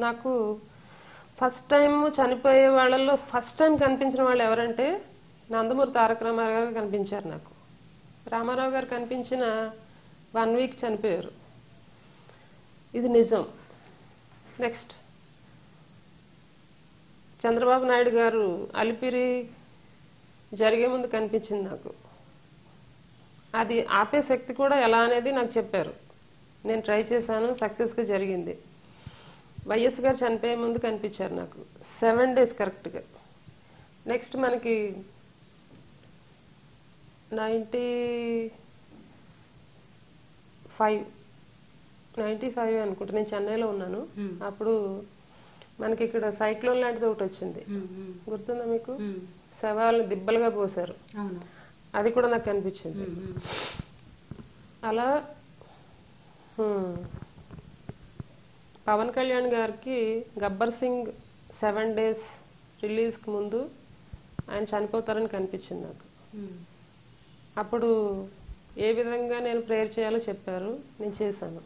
నాకు first time చనిపోయే వాళ్ళల్లో ఫస్ట్ టైం కనిపించిన వాళ్ళు ఎవరంటే నందమూరి తారక రామారావు గారు కనిపించారు నాకు. రామారావు గారు కనిపించిన 1 వీక్ చనిపోయారు. ఇది నిజం. నెక్స్ట్ చంద్రబాబు నాయుడు గారు అలిపిరి జరిగే ముందు కనిపించింది నాకు. అది ఆపే శక్తి కూడా ఎలా అనేది నాకు చెప్పారు. నేను ట్రై చేశాను, సక్సెస్గా జరిగింది. వైఎస్ గారు చనిపోయే ముందు కనిపించారు నాకు 7 days కరెక్ట్గా. నెక్స్ట్ మనకి 95 అనుకుంటా, నేను చెన్నైలో ఉన్నాను అప్పుడు. మనకి ఇక్కడ సైక్లోన్ లాంటిది ఒకటి వచ్చింది, గుర్తుందా మీకు? శవాలను దిబ్బలుగా పోసారు, అది కూడా నాకు కనిపించింది. అలా పవన్ కళ్యాణ్ గారికి గబ్బర్ సింగ్ 7 days రిలీజ్కి ముందు ఆయన చనిపోతారని కనిపించింది నాకు. అప్పుడు ఏ విధంగా నేను ప్రేయర్ చేయాలో చెప్పారు, నేను చేశాను.